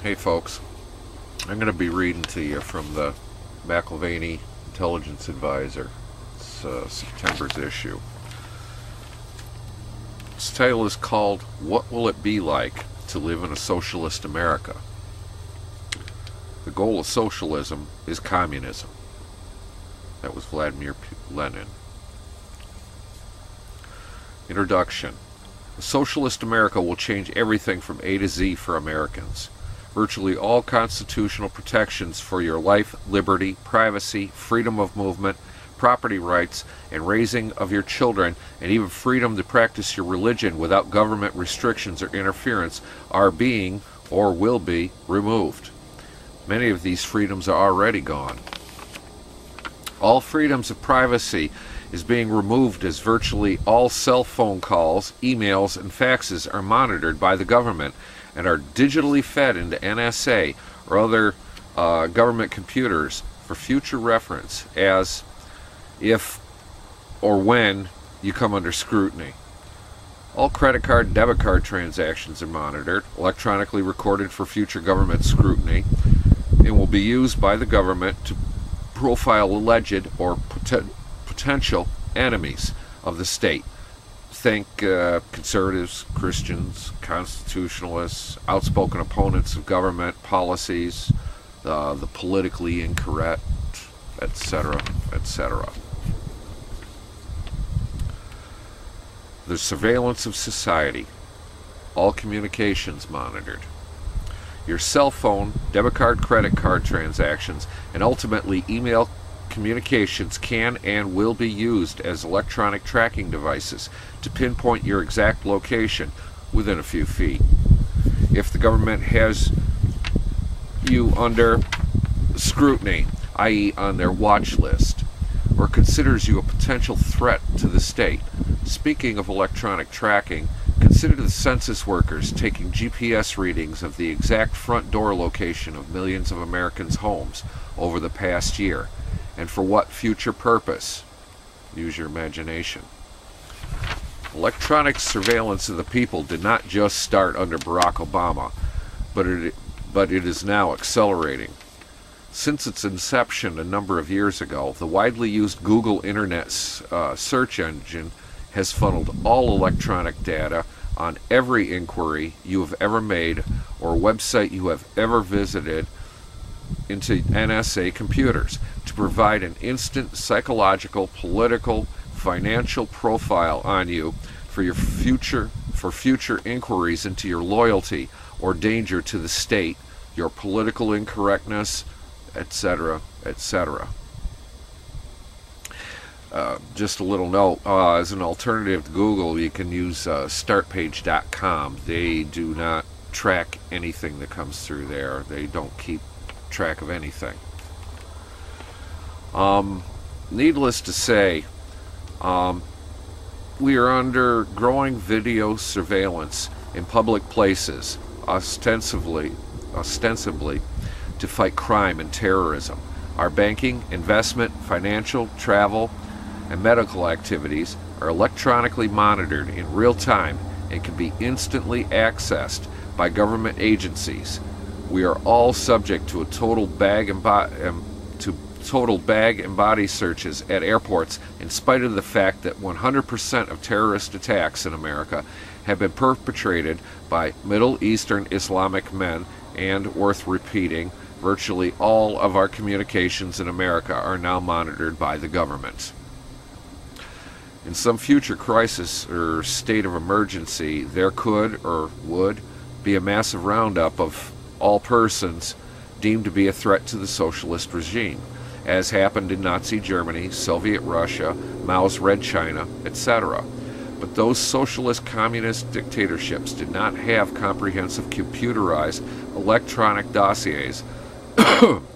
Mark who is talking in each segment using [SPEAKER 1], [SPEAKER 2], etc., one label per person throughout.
[SPEAKER 1] Hey folks, I'm going to be reading to you from the McIlvaney Intelligence Advisor. It's September's issue. Its title is called, "What Will It Be Like to Live in a Socialist America?" The goal of socialism is communism. That was Vladimir Lenin. Introduction. A socialist America will change everything from A to Z for Americans. Virtually all constitutional protections for your life, liberty, privacy, freedom of movement, property rights, and raising of your children, and even freedom to practice your religion without government restrictions or interference are being, or will be, removed. Many of these freedoms are already gone. All freedoms of privacy is being removed as virtually all cell phone calls, emails, and faxes are monitored by the government and are digitally fed into NSA or other government computers for future reference as if or when you come under scrutiny. All credit card and debit card transactions are monitored, electronically recorded for future government scrutiny, and will be used by the government to profile alleged or potential enemies of the state. Think conservatives, Christians, constitutionalists, outspoken opponents of government policies, the politically incorrect, etc., etc. The surveillance of society. All communications monitored. Your cell phone, debit card, credit card transactions, and ultimately email communications can and will be used as electronic tracking devices to pinpoint your exact location within a few feet. If the government has you under scrutiny, i.e. on their watch list, or considers you a potential threat to the state. Speaking of electronic tracking, consider the census workers taking GPS readings of the exact front door location of millions of Americans' homes over the past year. And for what future purpose? Use your imagination. Electronic surveillance of the people did not just start under Barack Obama, but it is now accelerating. Since its inception a number of years ago, the widely used Google Internet search engine has funneled all electronic data on every inquiry you have ever made or website you have ever visited into NSA computers to provide an instant psychological, political, financial profile on you for future inquiries into your loyalty or danger to the state, your political incorrectness, etc., etc. Just a little note, as an alternative to Google, you can use startpage.com. They do not track anything that comes through there. They don't keep track of anything. Needless to say, we are under growing video surveillance in public places, ostensibly to fight crime and terrorism. Our banking, investment, financial, travel, and medical activities are electronically monitored in real time and can be instantly accessed by government agencies. We are all subject to total bag and body searches at airports, in spite of the fact that 100% of terrorist attacks in America have been perpetrated by Middle Eastern Islamic men, and, worth repeating, virtually all of our communications in America are now monitored by the government. In some future crisis or state of emergency, there could or would be a massive roundup of all persons deemed to be a threat to the socialist regime, as happened in Nazi Germany, Soviet Russia, Mao's Red China, etc. But those socialist communist dictatorships did not have comprehensive computerized electronic dossiers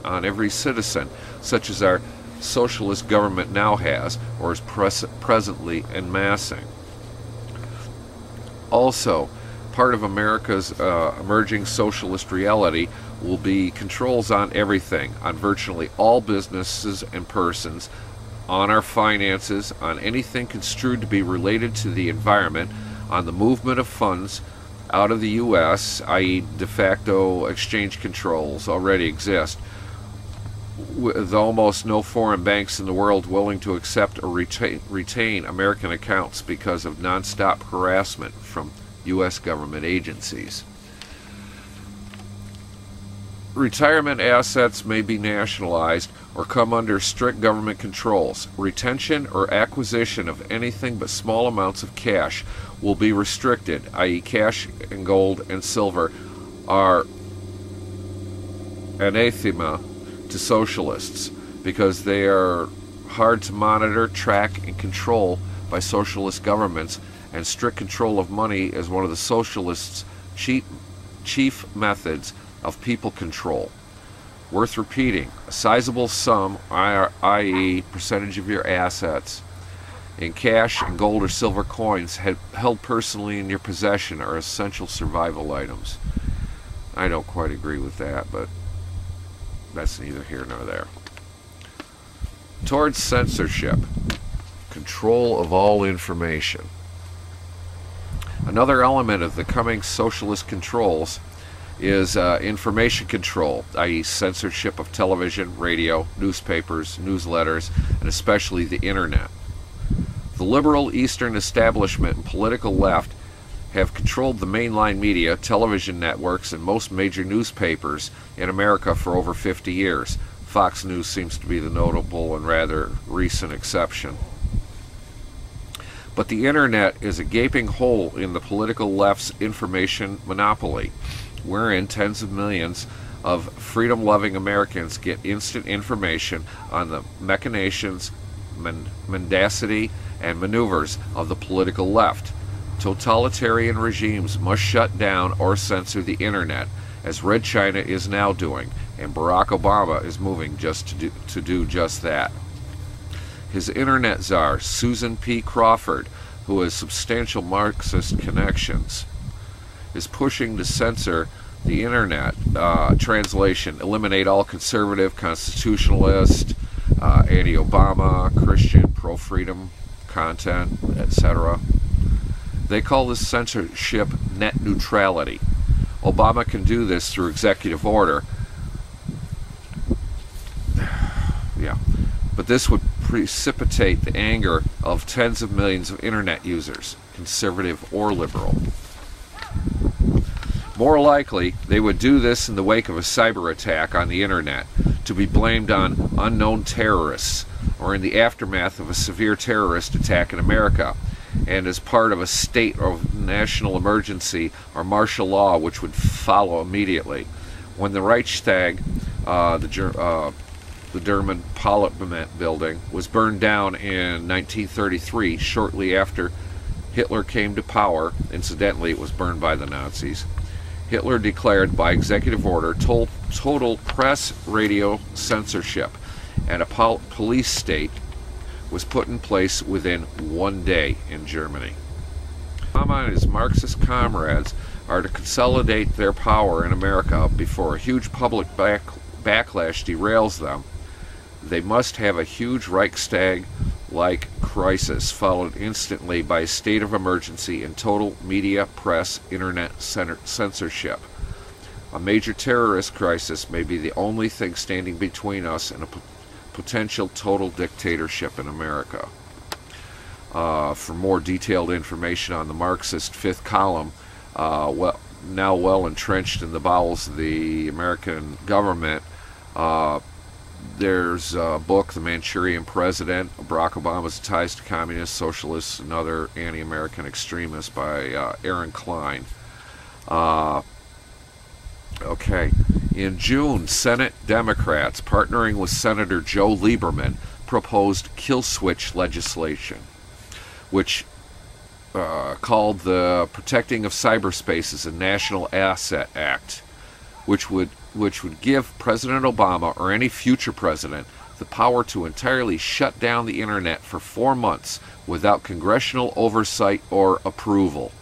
[SPEAKER 1] on every citizen, such as our socialist government now has, or is presently amassing. Also, part of America's emerging socialist reality will be controls on everything, on virtually all businesses and persons, on our finances, on anything construed to be related to the environment, on the movement of funds, out of the U.S., i.e. de facto exchange controls already exist, with almost no foreign banks in the world willing to accept or retain American accounts because of nonstop harassment from U.S. government agencies. Retirement assets may be nationalized or come under strict government controls. Retention or acquisition of anything but small amounts of cash will be restricted, i.e. cash and gold and silver are anathema to socialists because they are hard to monitor, track, and control by socialist governments, and strict control of money is one of the socialists' chief methods of people control. Worth repeating, a sizable sum, i.e. percentage of your assets, in cash and gold or silver coins held personally in your possession are essential survival items. I don't quite agree with that, but that's neither here nor there. Towards censorship, control of all information. Another element of the coming socialist controls is information control, i.e. censorship of television, radio, newspapers, newsletters, and especially the internet. The liberal Eastern establishment and political left have controlled the mainline media, television networks, and most major newspapers in America for over 50 years. Fox News seems to be the notable and rather recent exception. But the internet is a gaping hole in the political left's information monopoly, wherein tens of millions of freedom-loving Americans get instant information on the machinations, mendacity, and maneuvers of the political left. Totalitarian regimes must shut down or censor the internet, as Red China is now doing, and Barack Obama is moving to do just that. His internet czar, Susan P. Crawford, who has substantial Marxist connections, is pushing to censor the internet, translation, eliminate all conservative, constitutionalist, anti-Obama, Christian, pro-freedom content, etc. They call this censorship net neutrality. Obama can do this through executive order. Yeah, but this would precipitate the anger of tens of millions of internet users, conservative or liberal. More likely, they would do this in the wake of a cyber attack on the internet, to be blamed on unknown terrorists, or in the aftermath of a severe terrorist attack in America, and as part of a state of national emergency or martial law which would follow immediately. When the Reichstag, the German Parliament building, was burned down in 1933, shortly after Hitler came to power, incidentally it was burned by the Nazis, Hitler declared by executive order total press radio censorship, and a police state was put in place within 1 day in Germany. Obama and his Marxist comrades are to consolidate their power in America before a huge public backlash derails them. They must have a huge Reichstag-like crisis followed instantly by a state of emergency and total media, press, internet censorship. A major terrorist crisis may be the only thing standing between us and a potential total dictatorship in America. For more detailed information on the Marxist fifth column, now well entrenched in the bowels of the American government, there's a book, The Manchurian President, Barack Obama's Ties to Communists, Socialists, and Other Anti-American Extremists by Aaron Klein. Okay. In June, Senate Democrats, partnering with Senator Joe Lieberman, proposed kill switch legislation, which called the Protecting of Cyberspace as a National Asset Act, which would give President Obama or any future president the power to entirely shut down the internet for 4 months without congressional oversight or approval.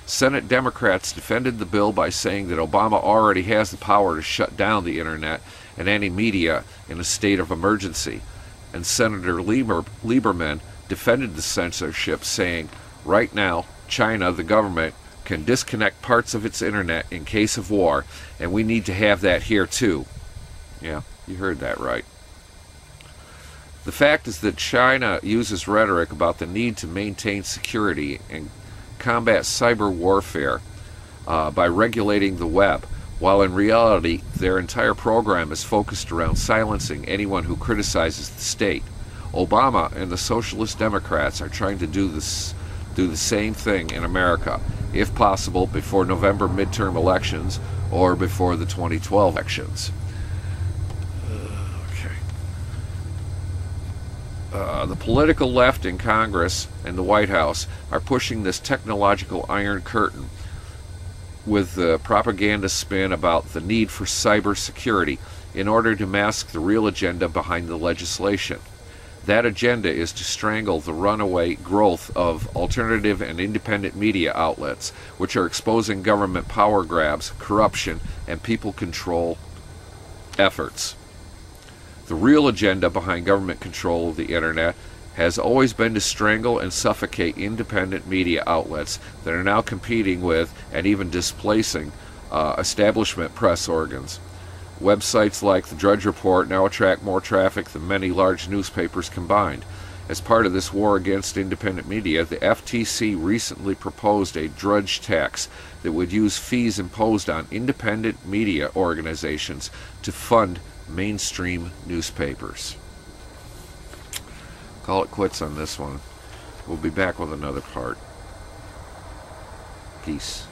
[SPEAKER 1] Senate Democrats defended the bill by saying that Obama already has the power to shut down the internet and any media in a state of emergency, and Senator Lieberman defended the censorship, saying, right now, China, the government, can disconnect parts of its internet in case of war, and we need to have that here too. Yeah, you heard that right. The fact is that China uses rhetoric about the need to maintain security and combat cyber warfare by regulating the web, while in reality their entire program is focused around silencing anyone who criticizes the state. Obama and the Socialist Democrats are trying to do the same thing in America, if possible before November midterm elections or before the 2012 elections. The political left in Congress and the White House are pushing this technological iron curtain with the propaganda spin about the need for cybersecurity in order to mask the real agenda behind the legislation. That agenda is to strangle the runaway growth of alternative and independent media outlets, which are exposing government power grabs, corruption, and people control efforts. The real agenda behind government control of the internet has always been to strangle and suffocate independent media outlets that are now competing with and even displacing establishment press organs. Websites like the Drudge Report now attract more traffic than many large newspapers combined. As part of this war against independent media, the FTC recently proposed a drudge tax that would use fees imposed on independent media organizations to fund mainstream newspapers. Call it quits on this one. We'll be back with another part. Peace.